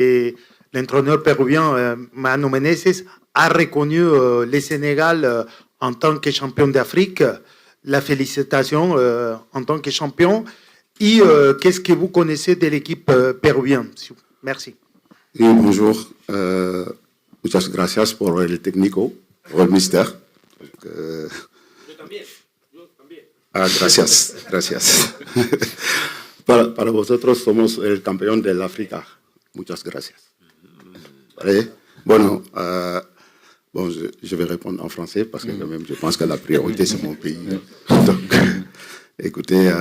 Et l'entraîneur péruvien, Mano Menezes, a reconnu le Sénégal en tant que champion d'Afrique. La félicitation en tant que champion. Et qu'est-ce que vous connaissez de l'équipe péruvienne? Merci. Oui, bonjour. Muchas gracias por el técnico, por el mister. Yo también. Gracias, gracias. Para vosotros somos el campeón del África. Muchas gracias. ¿Vale? Bueno, je vais répondre en français parce que quand même, je pense que la priorité, c'est mon pays. Donc, écoutez,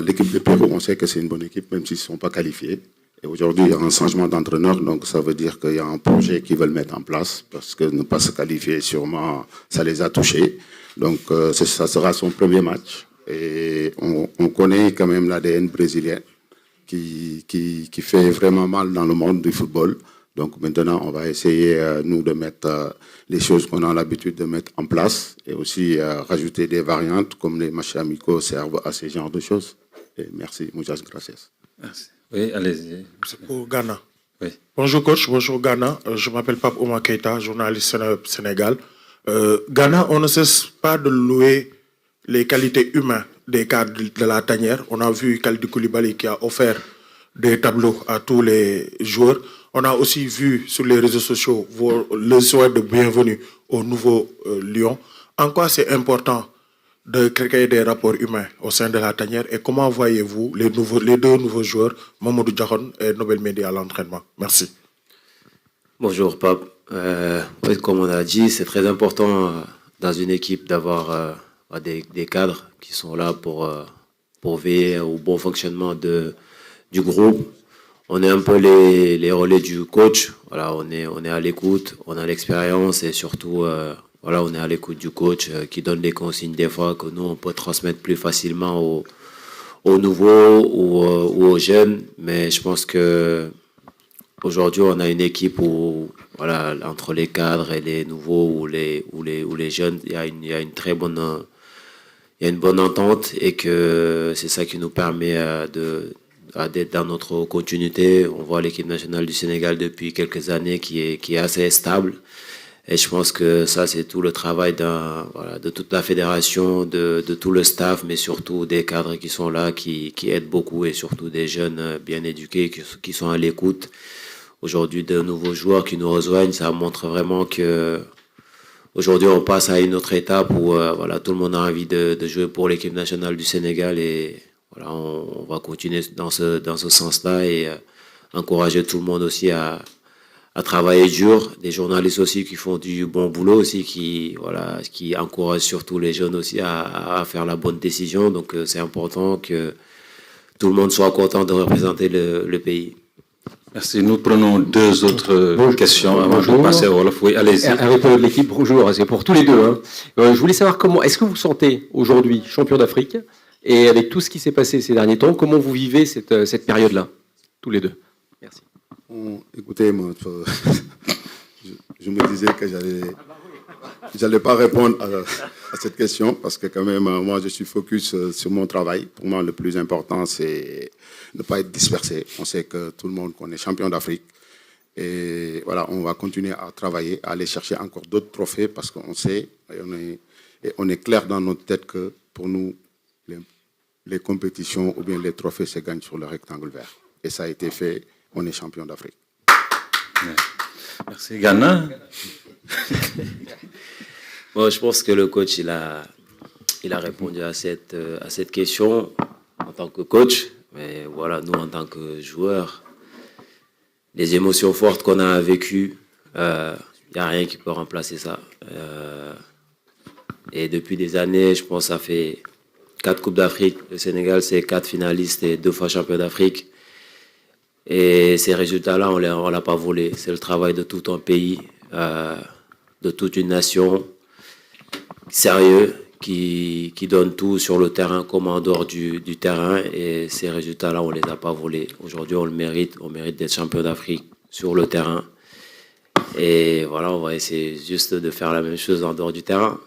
l'équipe de Pérou, on sait que c'est une bonne équipe, même s'ils ne sont pas qualifiés. Et aujourd'hui, il y a un changement d'entraîneur, donc ça veut dire qu'il y a un projet qu'ils veulent mettre en place, parce que ne pas se qualifier, sûrement, ça les a touchés. Donc, ça sera son premier match. Et on connaît quand même l'ADN brésilien qui fait vraiment mal dans le monde du football. Donc maintenant, on va essayer, nous, de mettre les choses qu'on a l'habitude de mettre en place et aussi rajouter des variantes comme les matchs amicaux servent à ce genre de choses. Et merci, muchas gracias. Merci. Oui, allez-y. C'est pour Ghana. Oui. Bonjour coach, bonjour Ghana. Je m'appelle Pape Oumar Keïta, journaliste Sénégal. Ghana, on ne cesse pas de louer les qualités humaines des cadres de la tanière. On a vu Kalidou Koulibaly qui a offert des tableaux à tous les joueurs. On a aussi vu sur les réseaux sociaux le souhait de bienvenue au nouveau Lion. En quoi c'est important de créer des rapports humains au sein de la tanière et comment voyez-vous les deux nouveaux joueurs, Mamadou Diakhon et Nobel Mendy à l'entraînement? Merci. Bonjour Pape. Comme on a dit, c'est très important dans une équipe d'avoir des cadres qui sont là pour veiller au bon fonctionnement du groupe. On est un peu les relais du coach. Voilà, on est à l'écoute, on a l'expérience et surtout voilà, on est à l'écoute du coach qui donne des consignes des fois que nous on peut transmettre plus facilement aux nouveaux ou aux jeunes. Mais je pense que aujourd'hui on a une équipe où voilà, entre les cadres et les nouveaux ou les jeunes, il y a une très bonne une bonne entente et que c'est ça qui nous permet d'être dans notre continuité. On voit l'équipe nationale du Sénégal depuis quelques années qui est assez stable. Et je pense que ça, c'est tout le travail de toute la fédération, de tout le staff, mais surtout des cadres qui sont là, qui aident beaucoup et surtout des jeunes bien éduqués qui sont à l'écoute. Aujourd'hui, de nouveaux joueurs qui nous rejoignent, ça montre vraiment que aujourd'hui, on passe à une autre étape où voilà, tout le monde a envie de jouer pour l'équipe nationale du Sénégal et voilà, on va continuer dans ce sens-là et encourager tout le monde aussi à travailler dur. Des journalistes aussi qui font du bon boulot aussi, qui encouragent surtout les jeunes aussi à faire la bonne décision. Donc c'est important que tout le monde soit content de représenter le pays. Merci. Nous prenons deux autres questions avant de passer au Wolof. Oui, allez-y. Avec l'équipe, bonjour, c'est pour tous les deux. Hein. Je voulais savoir est-ce que vous sentez aujourd'hui champion d'Afrique et avec tout ce qui s'est passé ces derniers temps, comment vous vivez cette période-là, tous les deux? Merci. Écoutez, moi, je me disais que j'allais pas répondre à cette question parce que quand même, moi, je suis focus sur mon travail. Pour moi, le plus important, c'est ne pas être dispersé. On sait que tout le monde connaît champion d'Afrique. Et voilà, on va continuer à travailler, à aller chercher encore d'autres trophées parce qu'on sait, et on est clair dans notre tête que pour nous, les compétitions ou bien les trophées se gagnent sur le rectangle vert. Et ça a été fait, on est champion d'Afrique. Merci. Ghana. Bon, je pense que le coach, il a répondu à cette question en tant que coach. Mais voilà, nous, en tant que joueurs, les émotions fortes qu'on a vécues, il n'y a rien qui peut remplacer ça. Et depuis des années, je pense que ça fait 4 Coupes d'Afrique. Le Sénégal, c'est 4 finalistes et 2 fois champion d'Afrique. Et ces résultats-là, on ne l'a pas volé. C'est le travail de tout un pays, de toute une nation, sérieux, qui donne tout sur le terrain comme en dehors du terrain. Et ces résultats-là, on ne les a pas volés. Aujourd'hui, on le mérite. On mérite d'être champion d'Afrique sur le terrain. Et voilà, on va essayer juste de faire la même chose en dehors du terrain.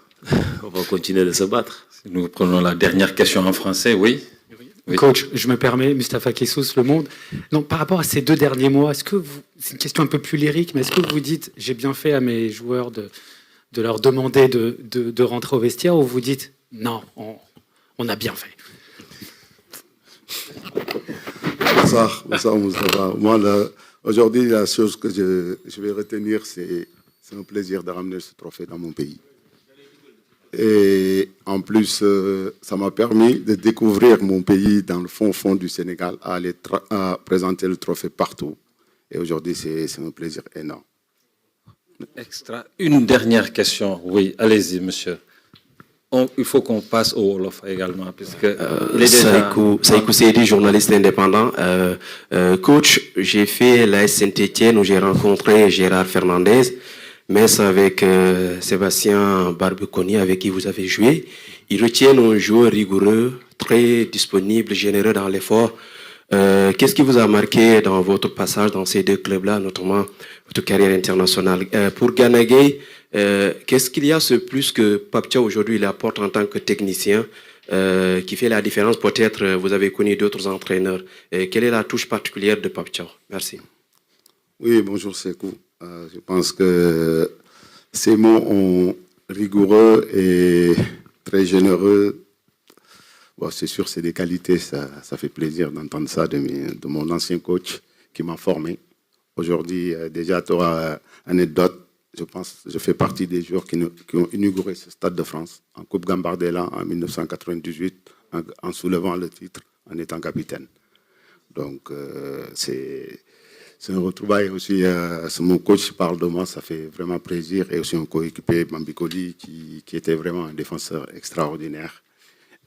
On va continuer de se battre. Nous prenons la dernière question en français, oui. Oui. Coach, je me permets, Mustapha Kessous, Le Monde. Donc, par rapport à ces 2 derniers mois, est-ce que vous, c'est une question un peu plus lyrique, mais est-ce que vous dites, j'ai bien fait à mes joueurs de leur demander de rentrer au vestiaire, ou vous dites, non, on a bien fait? Bonsoir, Moustapha. Moi, aujourd'hui, la chose que je vais retenir, c'est un plaisir de ramener ce trophée dans mon pays. Et en plus, ça m'a permis de découvrir mon pays dans le fond du Sénégal, à présenter le trophée partout. Et aujourd'hui, c'est un plaisir énorme. Extra. Une dernière question. Oui, allez-y, monsieur. Il faut qu'on passe au Wolof également, puisque Saïkou Seydi, journaliste indépendant. Coach, j'ai fait la Saint-Etienne où j'ai rencontré Gérard Fernandez, mais c'est avec Sébastien Barbeconi avec qui vous avez joué. Ils retiennent un joueur rigoureux, très disponible, généreux dans l'effort. Qu'est-ce qui vous a marqué dans votre passage dans ces 2 clubs-là, notamment votre carrière internationale? Pour Gana Gueye, qu'est-ce qu'il y a ce plus que Pape Thiaw aujourd'hui il apporte en tant que technicien qui fait la différence? Peut-être vous avez connu d'autres entraîneurs. Quelle est la touche particulière de Pape Thiaw? Merci. Oui, bonjour Sékou. Je pense que ces mots ont rigoureux et très généreux. Bon, c'est sûr, c'est des qualités. Ça fait plaisir d'entendre ça de mon ancien coach qui m'a formé. Aujourd'hui, déjà, tu auras anecdote. Je pense je fais partie des joueurs qui ont inauguré ce Stade de France en Coupe Gambardella en 1998 en soulevant le titre, en étant capitaine. Donc, c'est un retrouvaille aussi. Mon coach parle de moi, ça fait vraiment plaisir. Et aussi un coéquipier, Bambikoli, qui était vraiment un défenseur extraordinaire.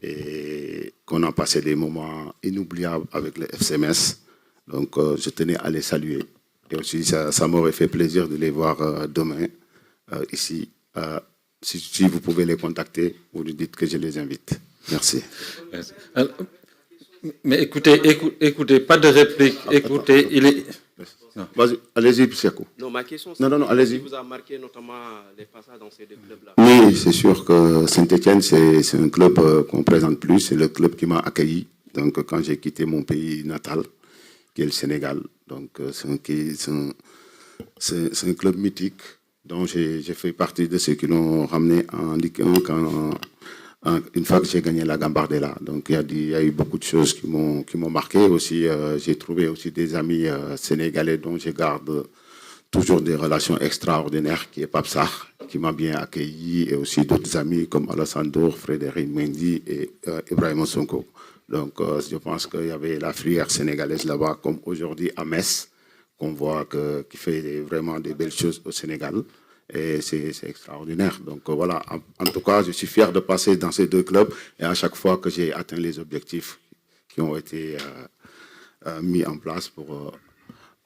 Et qu'on a passé des moments inoubliables avec le FCMS. Donc, je tenais à les saluer. Et aussi, ça m'aurait fait plaisir de les voir demain, ici. Si vous pouvez les contacter, vous lui dites que je les invite. Merci. Mais écoutez, pas de réplique. Écoutez, il est... Vas-y, allez-y, Siakou. Non, ma question, c'est allez-y. ce qui vous a marqué notamment les passages dans ces 2 clubs-là? Oui, c'est sûr que Saint-Etienne, c'est un club qu'on ne présente plus. C'est le club qui m'a accueilli. Donc, quand j'ai quitté mon pays natal, qui est le Sénégal. Donc, c'est un club mythique dont j'ai fait partie de ceux qui l'ont ramené en Ligue 1 une fois que j'ai gagné la Gambardella. Donc, il y a eu beaucoup de choses qui m'ont marqué. Aussi, j'ai trouvé aussi des amis sénégalais dont je garde toujours des relations extraordinaires, qui est Pape Sarr, qui m'a bien accueilli, et aussi d'autres amis comme Alassane Dour, Frédéric Mendy et Ibrahim Sonko. Donc, je pense qu'il y avait la filière sénégalaise là-bas, comme aujourd'hui à Metz, qu'on voit qui fait vraiment des belles choses au Sénégal. Et c'est extraordinaire. Donc, voilà. En tout cas, je suis fier de passer dans ces 2 clubs. Et à chaque fois que j'ai atteint les objectifs qui ont été mis en place pour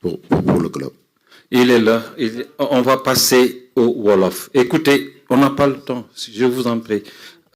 le club. Il est là. On va passer au Wolof. Écoutez, on n'a pas le temps, je vous en prie.